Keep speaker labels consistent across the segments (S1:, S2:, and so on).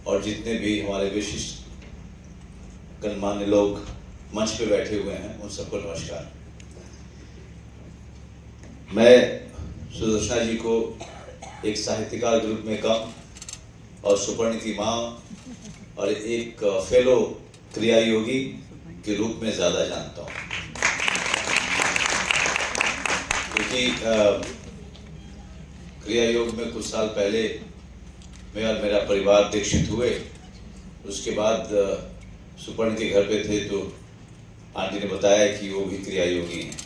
S1: और जितने भी हमारे विशिष्ट गणमान्य लोग मंच पे बैठे हुए हैं उन सबको नमस्कार। मैं सुदर्शना जी को एक साहित्यकार के रूप में कम और सुपर्ण की माँ और एक फेलो क्रिया योगी के रूप में ज़्यादा जानता हूँ, क्योंकि क्रिया योग में कुछ साल पहले मैं और मेरा परिवार दीक्षित हुए। उसके बाद सुपर्ण के घर पे थे तो आंटी ने बताया कि वो भी क्रिया योगी हैं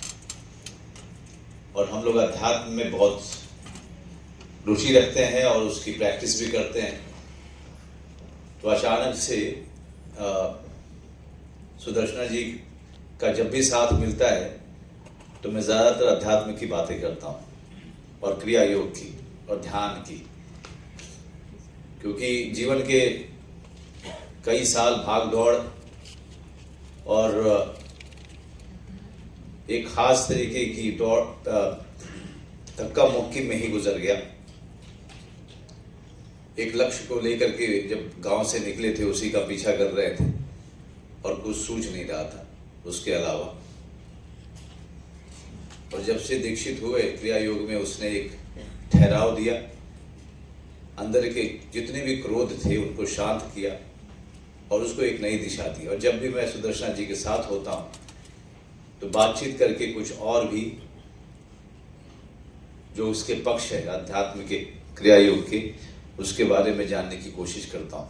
S1: और हम लोग अध्यात्म में बहुत रुचि रखते हैं और उसकी प्रैक्टिस भी करते हैं। तो अचानक से सुदर्शना जी का जब भी साथ मिलता है तो मैं ज़्यादातर अध्यात्म की बातें करता हूँ और क्रिया योग की और ध्यान की, क्योंकि जीवन के कई साल भाग दौड़ और एक खास तरीके की दौड़ धक्का मुक्की में ही गुजर गया। एक लक्ष्य को लेकर के जब गांव से निकले थे उसी का पीछा कर रहे थे और कुछ सूझ नहीं रहा था उसके अलावा। और जब से दीक्षित हुए क्रिया योग में उसने एक ठहराव दिया, अंदर के जितने भी क्रोध थे उनको शांत किया और उसको एक नई दिशा दी। और जब भी मैं सुदर्शना जी के साथ होता हूँ तो बातचीत करके कुछ और भी जो उसके पक्ष है अध्यात्म के क्रिया योग के उसके बारे में जानने की कोशिश करता हूँ।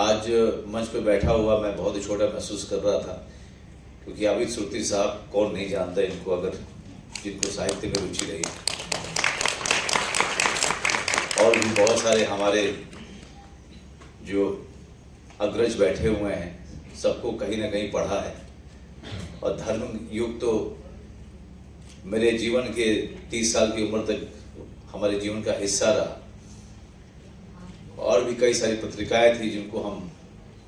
S1: आज मंच पे बैठा हुआ मैं बहुत ही छोटा महसूस कर रहा था, क्योंकि आबिद सुरती साहब कौन नहीं जानता इनको, अगर जिनको साहित्य में रुचि रही। और भी बहुत सारे हमारे जो अग्रज बैठे हुए हैं सबको कहीं ना कहीं पढ़ा है और धर्म युग तो मेरे जीवन के 30 साल की उम्र तक हमारे जीवन का हिस्सा रहा। और भी कई सारी पत्रिकाएं थी जिनको हम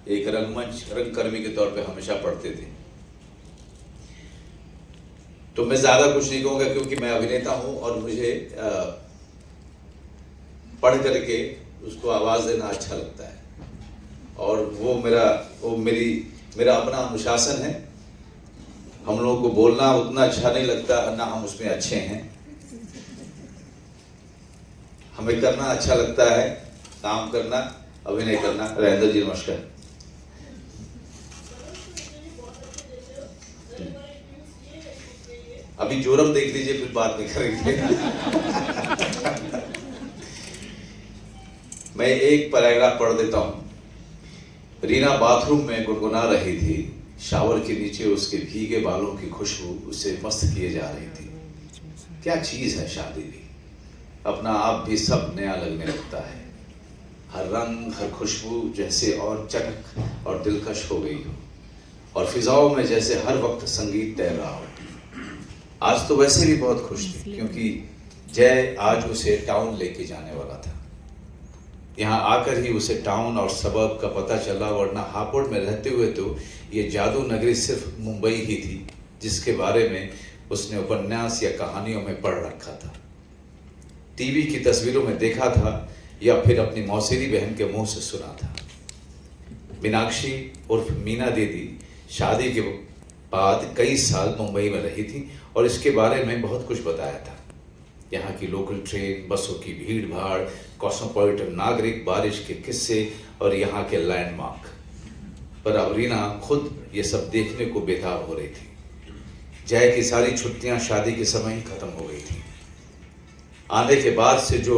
S1: एक रंगमंच रंगकर्मी के तौर पे हमेशा पढ़ते थे। तो मैं ज्यादा कुछ नहीं कहूँगा क्योंकि मैं अभिनेता हूँ और मुझे पढ़ करके उसको आवाज देना अच्छा लगता है और वो मेरा अपना अनुशासन है। हम लोगों को बोलना उतना अच्छा नहीं लगता ना हम उसमें अच्छे हैं, हमें करना अच्छा लगता है, काम करना, अभिनय करना। राजेंद्र जी नमस्कार। अभी जोरम देख लीजिए फिर बात नहीं करेंगे। मैं एक पैराग्राफ पढ़ देता हूं। रीना बाथरूम में गुनगुना रही थी, शावर के नीचे उसके भीगे बालों की खुशबू उसे मस्त किए जा रही थी। क्या चीज है शादी भी, अपना आप भी सब नया लगने लगता है। हर रंग हर खुशबू जैसे और चटक और दिलकश हो गई हो और फिजाओं में जैसे हर वक्त संगीत तैर रहा हो। आज तो वैसे भी बहुत खुश थी क्योंकि जय आज उसे टाउन लेके जाने वाला था। यहाँ आकर ही उसे टाउन और सबब का पता चला, वरना हापुड़ में रहते हुए तो ये जादू नगरी सिर्फ मुंबई ही थी जिसके बारे में उसने उपन्यास या कहानियों में पढ़ रखा था, टीवी की तस्वीरों में देखा था या फिर अपनी मौसेरी बहन के मुंह से सुना था। मीनाक्षी उर्फ मीना दीदी शादी के बाद कई साल मुंबई में रही थी और इसके बारे में बहुत कुछ बताया था। यहाँ की लोकल ट्रेन, बसों की भीड़ भाड़, कॉस्मोपॉलिटन नागरिक, बारिश के किस्से और यहाँ के लैंडमार्क। पर अब रीना खुद ये सब देखने को बेताब हो रही थी। जय की सारी छुट्टियां शादी के समय ही खत्म हो गई थी। आने के बाद से जो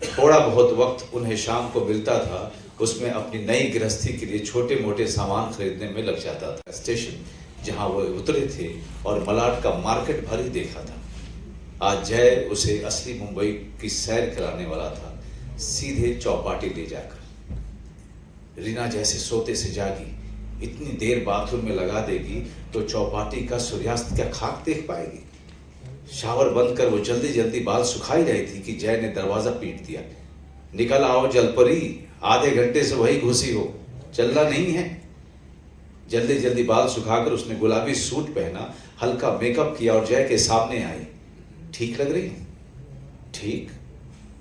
S1: थोड़ा बहुत वक्त उन्हें शाम को मिलता था उसमें अपनी नई गृहस्थी के लिए छोटे मोटे सामान खरीदने में लग जाता था। स्टेशन जहां वो उतरे थे और मलाड का मार्केट भर ही देखा था। आज जय उसे असली मुंबई की सैर कराने वाला था, सीधे चौपाटी ले जाकर। रीना जैसे सोते से जागी, इतनी देर बाथरूम में लगा देगी तो चौपाटी का सूर्यास्त क्या खाक देख पाएगी। शावर बंद कर वो जल्दी जल्दी बाल सुखा ही रही थी कि जय ने दरवाजा पीट दिया। निकल आओ जलपरी, आधे घंटे से वही घुसी हो, चलना नहीं है। जल्दी जल्दी बाल सुखाकर उसने गुलाबी सूट पहना, हल्का मेकअप किया और जय के सामने आई। ठीक लग रही हूं? ठीक?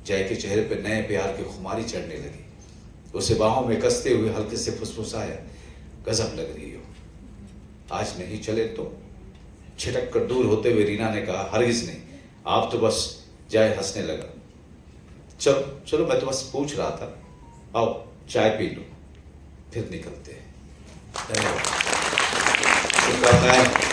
S1: जय के चेहरे पर नए प्यार की खुमारी चढ़ने लगी। उसे बाहों में कसते हुए हल्के से फुसफुसाया, गजब लग रही हो, आज नहीं चले तो? छिटक कर दूर होते हुए रीना ने कहा, हरगिज नहीं, आप तो बस। जय हंसने लगा, चलो चलो, मैं तो बस पूछ रहा था, आओ चाय पी लो, फिर निकलते हैं। धन्यवाद। शुक्राना है।